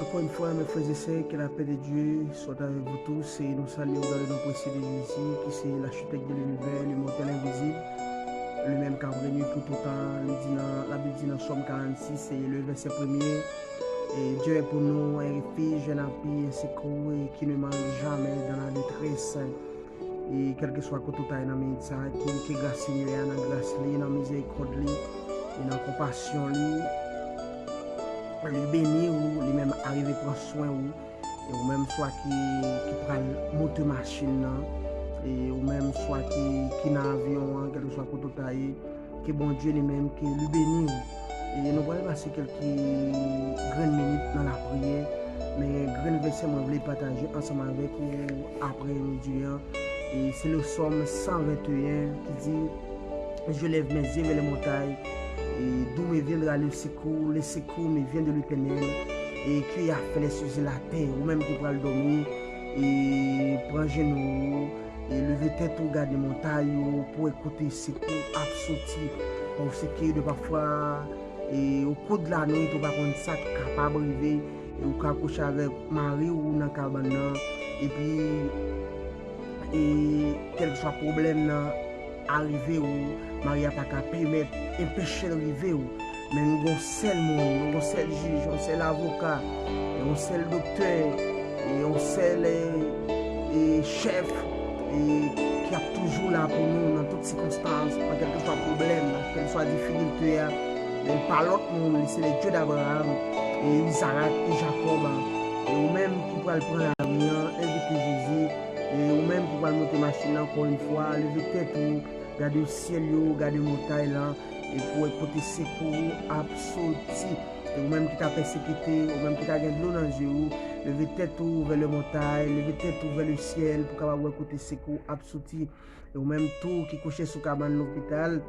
Encore une fois, mes frères et sœurs, que la paix de Dieu soit avec vous tous et nous saluons dans le nom précieux de Jésus, qui c'est l'architecte de l'univers, le mortel invisible, le même qui a régné tout autant. La Bible dit dans Somme 46 et le verset premier. Et Dieu est pour nous un refuge, un appui, un secours et qui ne manque jamais dans la détresse. Et quel que soit côté dans ça, qui grâce Seigneur, dans grâce dans miséricorde et dans compassion lui bénir ou lui même arriver prendre soin ou même soit qui prend moteur machine et ou même soit qui dans avion quel que soit côté taillé que bon Dieu lui-même qui lui bénir et nous allons passer quelques grandes minutes dans la prière mais grand verset moi voulais partager ensemble avec vous après midi et c'est le psaume 121 qui dit je lève mes yeux vers les montagnes et d'où me viendra le secours me vient de l'Éternel et qui a fait les cieux et la terre ou même qui pourra le dormir et prendre genoux et lever tête ou garder montagne pour écouter secours absolu parce que de parfois et au cours de la nuit tu vas prendre ça capable arriver et ou coucher avec Marie ou dans cabane et puis et quel que soit problème arriver ou Marie n'a pas qu'à permettre empêcher d'arriver mais nous avons seul monde, nous avons seul juge, nous avons seul avocat, nous avons seul docteur et nous avons seul chef et qui est toujours là pour nous dans toutes circonstances, dans quel que soit problème, dans quelle que soit difficulté. Mais par l'autre monde, c'est le Dieu d'Abraham et Isaac et Jacob et ou même qui pourra le prendre la vie, inviter Jésus et ou même qui pourra monter machine encore une fois, lever tête ou garder le ciel, garder les montagnes là et pour écouter secours absolu et ou même qui t'a persécuté ou même qui t'a gagné de l'eau dans les yeux, lever tête vers les montagnes, lever tête vers le ciel pour capable écouter secours absolu et ou même tout qui couché sous cabane l'hôpital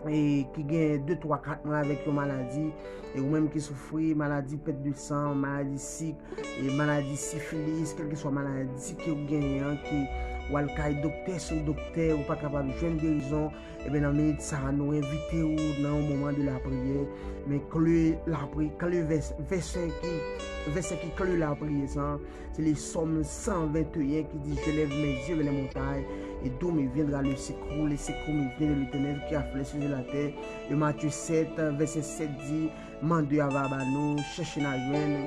et qui gagne 2, 3, 4 mois avec une maladie et ou même qui souffre maladie perte de sang, maladie sick et maladie syphilis, quelle que soit maladie qui ou gagne qui ou al kay docteur sur docteur ou pas capable de joindre guérison et bien dans minute ça nous inviter ou dans le moment de la prière mais quand le verset qui clôt la prière c'est les psaumes 121 qui dit je lève mes yeux vers les montagnes et d'où me viendra le secours me vient de l'Éternel qui a fait les cieux et la terre. Et Matthieu 7 verset 7 dit mandez à Babano cherchez la joindre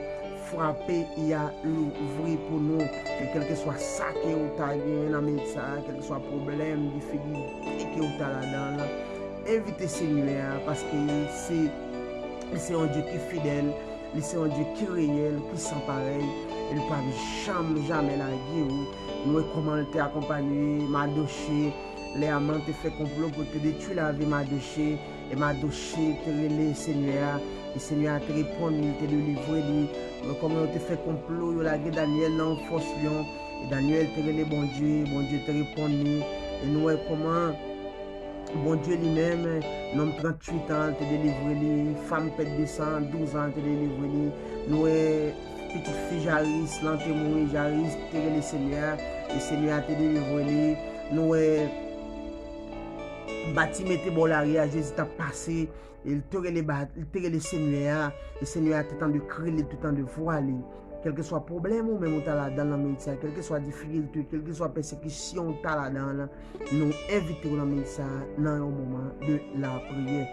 frapper il y a l'ouvrir pour nous et quel que soit ça qui est au taille dans médecin quel que soit problème difficulté qui est au là-dedans invitez Seigneur parce que c'est un Dieu qui est fidèle, c'est un Dieu qui est réel, qui sans pareil, il ne peut jamais la guerre. Nous comment te accompagner, Madoché, les amants te fait complot pour te détruire la vie Madoché, et Madoché te relève Seigneur, et Seigneur te répond, il te délivre, comment te fait complot, il a guerre Daniel dans force lion, et Daniel te relève bon Dieu te répond, et nous comment bon Dieu lui-même, l'homme 38 ans, te délivrer, femme pète de sang, 12 ans, te délivrer, nous petite fille Jaris, l'antémoin Jaris, te le Seigneur te délivrer, nous bâtiment te bolaria, Jésus t'a passé, il te le Seigneur, le Seigneur t'attend de crier, t'attend de voir, quel que soit problème ou même dans la médecine, quelle que soit difficulté, quelle que soit persécution là-dedans, nous invitons dans la médecine dans le moment de la prière.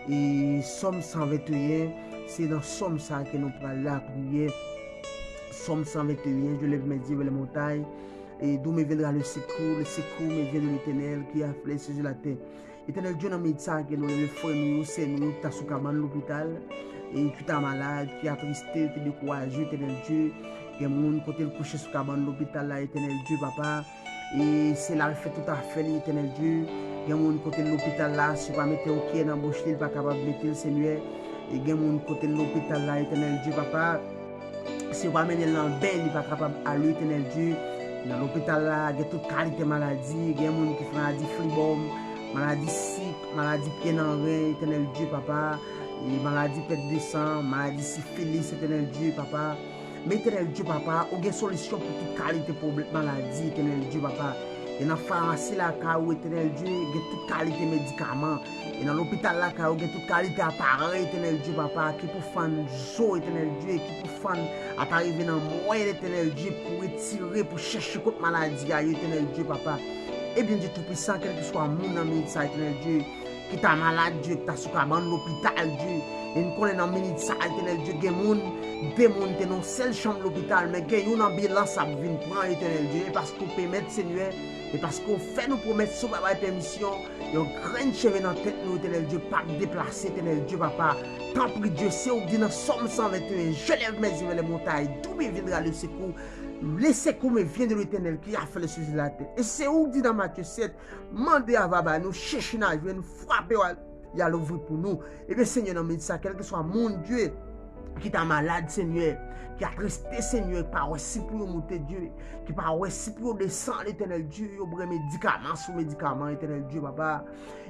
Et Somme 121, c'est dans Somme ça que nous parlons la prière. Somme 121, je lève mes yeux vers les montagnes et d'où me viendra le secours me vient de l'Éternel qui a fait les cieux et la terre. Éternel Dieu dans médecin que nous les frères nous c'est nous t'as sous cabane l'hôpital et tu t'as malade qui a tristé qui découragé Éternel Dieu il y a mon côté le coucher sous cabane l'hôpital là Éternel Dieu papa et c'est là fait tout à fait Éternel Dieu il y a mon côté de l'hôpital là si pas mettre au pied dans bouche il pas capable de mettre le Seigneur et il y a mon côté de l'hôpital là Éternel Dieu papa si pas mener dans bain il pas capable à l'Éternel Dieu dans l'hôpital là il y a toute qualité maladie il y a mon qui fait maladie flibome maladie sick, maladie pied dans rein, Éternel Dieu, papa, et maladie perte de sang, maladie syphilis, Éternel Dieu, papa. Mais Éternel Dieu, papa, il y a une solution pour toute qualité de maladie, Éternel Dieu, papa. Et dans la pharmacie, là, où éternel Dieu, il y a toute qualité de médicaments. Et dans l'hôpital, là, il y a toute qualité d'appareil, éternel Dieu, papa, qui peut faire zo, éternel Dieu, qui peut faire arriver dans le moyen, éternel Dieu, pour retirer, pour chercher contre maladie, éternel Dieu, papa. Et bien Dieu Tout-Puissant, quel que soit mon ami, éternel Dieu, qui t'a malade, Dieu, qui t'a sous l'hôpital, Dieu. Et nous connaissons dans minute ça, éternel Dieu, des gens qui dans seule chambre de l'hôpital, mais qui ont une ambulance à venir prendre, éternel Dieu, parce qu'on peut mettre Seigneur, et parce qu'on fait nous promettre sous ma permission, il y a un grand cheveu dans la tête, nous, éternel Dieu, pas déplacer, éternel Dieu, papa. Tant pis Dieu, c'est où dit dans Somme 121, je lève mes yeux vers les montagnes, d'où me viendra le secours. Le secours me vient de l'Éternel qui a fait le cieux de la terre. Et c'est où dit dans Matthieu 7, mandez à Baba, nous cherchons à nous frapper, il y a l'ouvrir pour nous. Et bien Seigneur, dans le ça, quel que soit mon Dieu, qui t'a malade, Seigneur, qui a resté, Seigneur, par aussi pour monter Dieu, qui par aussi pour descendre, l'éternel Dieu, il y a médicaments sous médicaments, l'éternel Dieu, papa,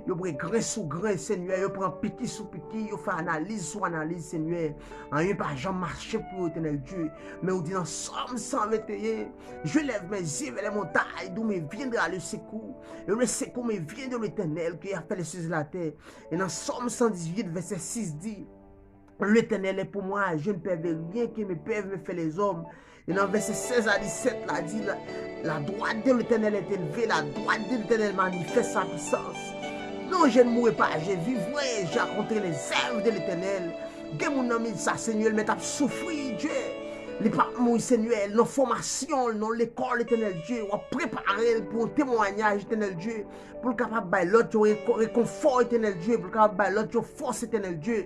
il y a grain sous grain, Seigneur, il prend petit sous petit, il fait analyse sous analyse, Seigneur, en un pas jamais marché pour l'éternel Dieu, mais on dit dans Somme 121, je lève mes yeux vers les montagnes, d'où me viendra le secours, et le secours me vient de l'éternel qui a fait les cieux de la terre, et dans Somme 118, verset 6 dit, l'Éternel est pour moi, je ne peux rien qui me peuvent me faire les hommes. Et dans verset 16 à 17, là dit, la droite de l'Éternel est élevée, la droite de l'Éternel manifeste sa puissance. Non, je ne mourrai pas, je vivrai, j'ai rencontré les œuvres de l'Éternel. Que mon ami, ça, Seigneur, mais t'as souffert, Dieu. Les parents, Seigneur, nos formations, dans l'école, éternel Dieu, on préparé pour un témoignage, éternel Dieu, pour le capable de l'autre réconfort, éternel Dieu, pour le capable de l'autre force, éternel Dieu.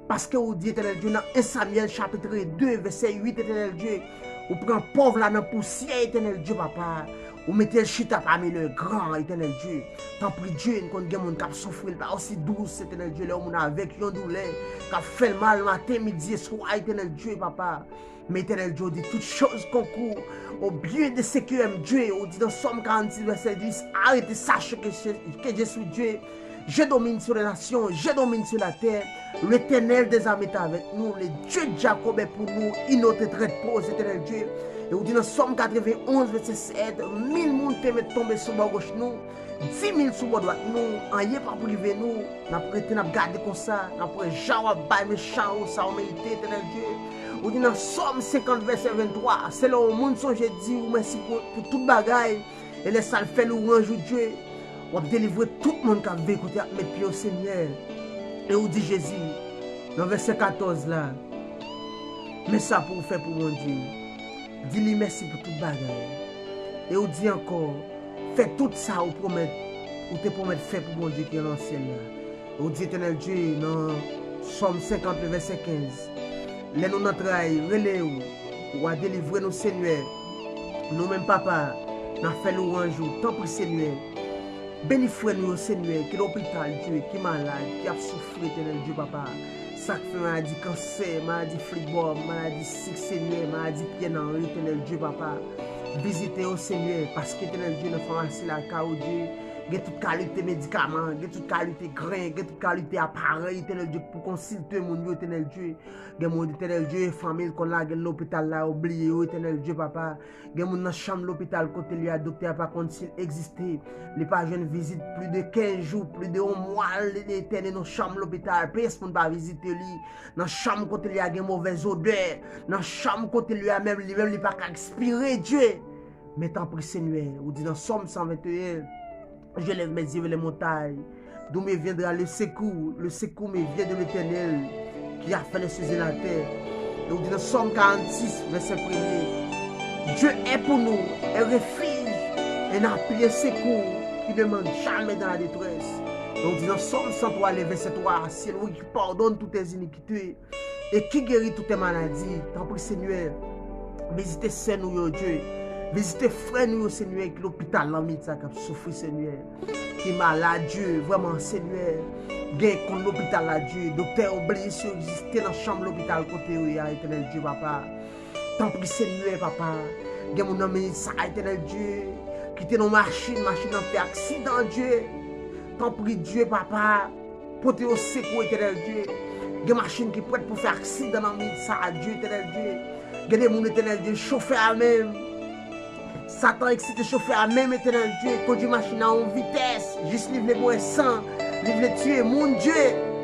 Parce que vous dites, éternel Dieu, dans 1 Samuel chapitre 2, verset 8, éternel Dieu, vous prenez pauvre là dans la poussière, éternel Dieu, papa. Vous mettez le chita parmi le grand, éternel Dieu. Tant pis Dieu, quand il y a des gens qui souffrent, pas aussi douce, éternel Dieu, là où on a avec une douleur, qui a fait le mal matin, midi et soir, éternel Dieu, papa. Mais éternel Dieu dit toutes choses concourent au bien de ce que aime Dieu. On dit dans Somme 46, verset 10, arrêtez, sachez que je suis Dieu. Je domine sur les nations, je domine sur la terre. L'Éternel des armées est avec nous. Le Dieu de Jacob est pour nous. Il notre traite pose, éternel Dieu. Et on dit dans Somme 91, verset 7, 1000 personnes peuvent tomber sur la gauche nous, 10 000 sur la droite nous, rien pas privé nous. Nous avons gardé comme ça. Nous avons genre bail méchant, ça a mérité, éternel Dieu. On dit dans Somme 50, verset 23, c'est là où le monde songe dit, merci pour toute bagaille. Et les salles fait louange Dieu. On va délivrer tout le monde qui a vécu à mettre pied au Seigneur. Et on dit Jésus, dans verset 14 là, mais ça pour faire pour mon Dieu. Dis-lui merci pour toute bagaille. Et on dit encore, fais tout ça ou te promet de faire pour mon Dieu qui est dans le ciel là. Et on dit éternel Dieu dans Somme 50, verset 15. Les nous notre relais ou à délivrer nos Seigneur. Nous-mêmes papa, nous avons fait louange, tant pour Seigneur. Béni frère nous, Seigneur, qui est l'hôpital, Dieu, qui est malade, qui a souffert, éternel Dieu, papa. Ça fait maladie cancer, maladie fliborne, maladie sick, Seigneur, maladie pied dans le éternel Dieu, papa. Visitez au Seigneur, parce que éternel Dieu, nous pharmacie la cao Dieu. Il y a toute qualité médicaments, il y a toute qualité grain, il y a toute qualité appareil, éternel Dieu, pour consulter mon Dieu, éternel Dieu. Il y a mon éternel Dieu, famille qu'on a, l'hôpital là, oublié, éternel Dieu, papa. Il y a mon chambre l'hôpital, côté lui, docteur, par contre, s'il existait. Les pas jeunes visitent plus de 15 jours, plus de 1 mois, l'éternel, dans chambre l'hôpital. Personne ne va visiter lui. Dans la chambre, côté lui, il y a une mauvaise odeur. Dans la chambre, côté lui, même, il n'a pas qu'à expirer, Dieu. Mais tant pis, Seigneur, on dit dans Somme 121. Je lève mes yeux vers les montagnes, d'où me viendra le secours me vient de l'Éternel qui a fait les cieux et la terre. Et on dit dans Somme 46, verset 1er, Dieu est pour nous un refuge, un appui, un secours qui ne manque jamais dans la détresse. Et on dit dans Somme 103, verset 3, c'est lui qui pardonne toutes tes iniquités et qui guérit toutes tes maladies. Tant pis Seigneur, visitez Seigneur Dieu. Visitez frère nous, Seigneur, qui l'hôpital là, qui a souffert, Seigneur, qui est malade, Dieu, vraiment, Seigneur, gain contre l'hôpital là, Dieu, docteur oublié si exister dans la chambre de l'hôpital côté où il y a éternel Dieu, papa. Tant pis, Seigneur, papa, gain mon nom, ça, éternel Dieu, qui était dans la machine a fait accident, Dieu. Tant pis, Dieu, papa, portez au secours, éternel Dieu. Gain machine qui est prête pour faire accident dans la ça, Dieu, éternel Dieu. Gain mon éternel Dieu, chauffeur même. Satan excite chauffeur à même éternel Dieu, conduit machine en vitesse, juste livre les bois sang, livre les tuer, mon Dieu.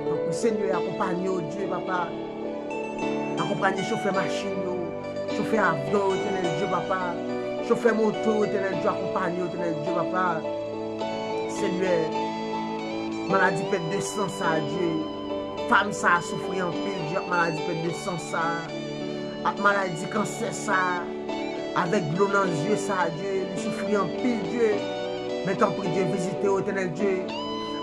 Donc, Seigneur, accompagne Dieu, papa. Accompagne chauffeur machine, chauffeur avion, éternel Dieu, papa. Chauffeur moto, éternel Dieu, accompagne éternel Dieu, papa. Seigneur, maladie pète de sang, ça, Dieu. Femme, ça a souffert en pile, maladie pète de sang, ça. Maladie, cancer, ça. Avec l'eau dans les yeux, ça, Dieu. Il souffre en pile, Dieu. Maintenant, prie Dieu, visiter au éternel Dieu.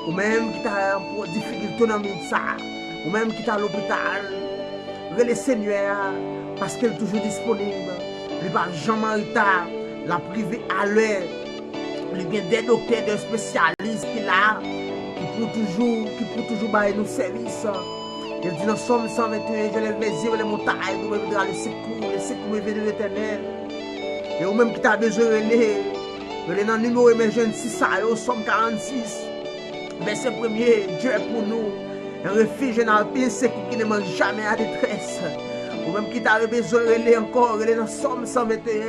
Ou même qui t'a pour difficulté dans le ça. Ou même qui t'a à l'hôpital. Le Seigneur, parce qu'elle est toujours disponible. Il va jamais en retard. La privée à l'heure. Il y a des docteurs, des spécialistes qui là, qui pour toujours bailler nos services. Il dit dans Somme 121, je lève mes yeux, les montagnes, nous me le secours vient de l'Éternel. Et ou même qui t'a besoin de relais dans le numéro émergence 6, Somme 46, verset 1er, Dieu est pour nous, un refuge dans le pays secours qui ne manque jamais à détresse. Ou même qui t'a besoin de relais encore, relais dans Somme 121.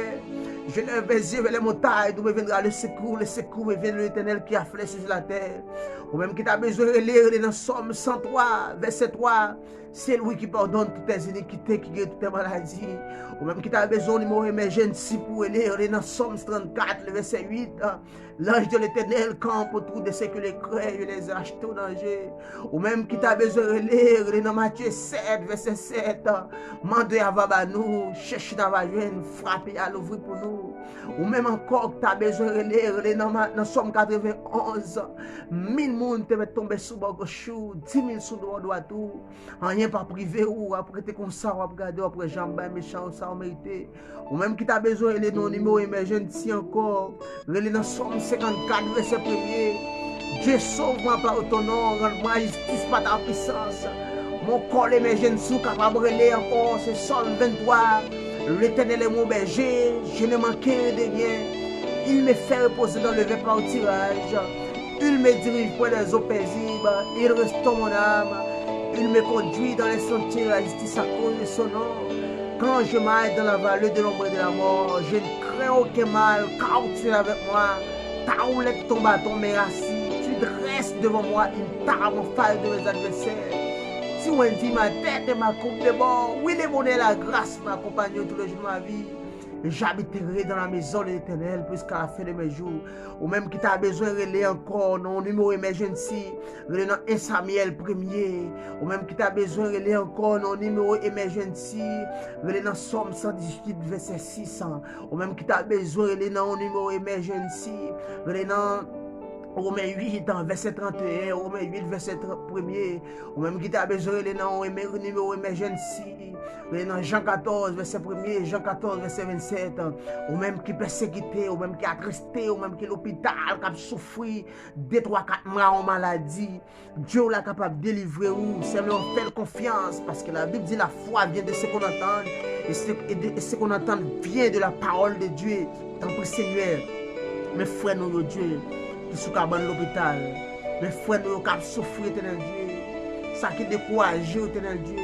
Je lève mes yeux vers les montagnes, d'où me viendra le secours me vient de l'Éternel qui a flèche sur la terre. Ou même qui t'a besoin de lire dans Somme 103, verset 3, c'est lui qui pardonne toutes tes iniquités, qui guérit toutes tes maladies. Ou même qui t'a besoin de numéro émergence pour lire dans Somme 34, verset 8, l'ange de l'Éternel campe autour de ceux que les craignent, les achètent au danger. Ou même qui t'a besoin de lire dans Matthieu 7, verset 7, mandez à Vabanou, cherchez dans la joie, frappez à l'ouvrir pour nous. Ou même encore que tu as besoin de lire dans Somme 91, 1000 personnes te mettent tomber sous le chou, 10 000 sous le droit tout. Rien pas privé ou après te comme ça, ou regarder après jambes méchant, ça on mérité. Ou même qui t'a besoin de lire dans le numéro émergence encore, relais dans Somme 54, verset 1er. Dieu sauve-moi par ton nom, rends-moi justice par ta puissance. Mon corps émergence capable de lire encore, c'est Somme 23. L'Éternel est mon berger, je ne manquerai de rien. Il me fait reposer dans le vert par tirage. Il me dirige pour les eaux paisibles. Il restaure mon âme. Il me conduit dans les sentiers de la justice à cause de son nom. Quand je m'aille dans la vallée de l'ombre de la mort, je ne crains aucun mal, car tu es avec moi. Ta houlette, ton bâton, mes racines. Tu dresses devant moi une table en face de mes adversaires. Si on dit ma tête et ma coupe de bord, oui, les monnaies, la grâce m'accompagne tous les jours de ma vie. J'habiterai dans la maison de l'Éternel jusqu'à la fin de mes jours. Ou même qui t'a besoin de relais encore, non, numéro emergency, relais dans 1 Samuel 1er. Ou même qui t'a besoin de relais encore, non, numéro emergency, relais dans Somme 118, verset 600. Ou même qui t'a besoin de relais dans numéro emergency, relais dans Romains 8, verset 31, Romains 8, verset 1er, ou même qui t'a besoin de numéro emergency, dans Jean 14, verset 1er, Jean 14, verset 27, ou même qui persécuté, ou même qui attristé, ou même qui est l'hôpital, qui a souffert 2, 3, 4 mois en maladie, Dieu est capable de délivrer ou, seulement faire confiance, parce que la Bible dit la foi vient de ce qu'on entend, et ce qu'on entend vient de la parole de Dieu. Tant pis Seigneur, mes frères, nous, Dieu, qui sont dans l'hôpital, mes frères nous qui souffrent, éternel Dieu, ça qui décourage, éternel Dieu,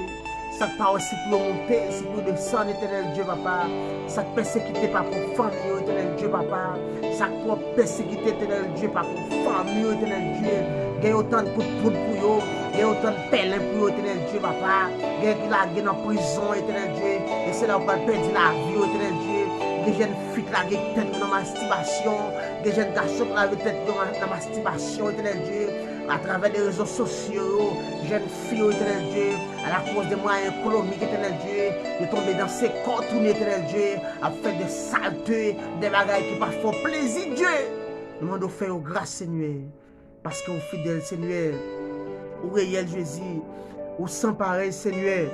ça qui pas aussi pour monter, c'est pour descendre, éternel Dieu, papa, ça qui persécuté par pour famille, éternel Dieu, papa, ça qui pour persécuté, éternel Dieu, par pour famille, éternel Dieu, il y a autant de coups de poudre pour eux, il y a autant de pèlerins pour eux, éternel Dieu, papa, il y a qui la dans prison, éternel Dieu, et c'est là où on va perdre la vie, éternel Dieu. Des jeunes filles qui ont tête dans la masturbation, des jeunes garçons qui ont tête dans la masturbation, éternel Dieu, à travers les réseaux sociaux, jeunes filles, éternel Dieu, à la cause des moyens économiques, éternel Dieu, de tomber dans ces contours, éternel Dieu, à faire des saletés, des bagailles qui pas font plaisir, Dieu. Nous demandons faire grâce, Seigneur, parce que vous fidèle, Seigneur, au réel Jésus, au sans pareil, Seigneur.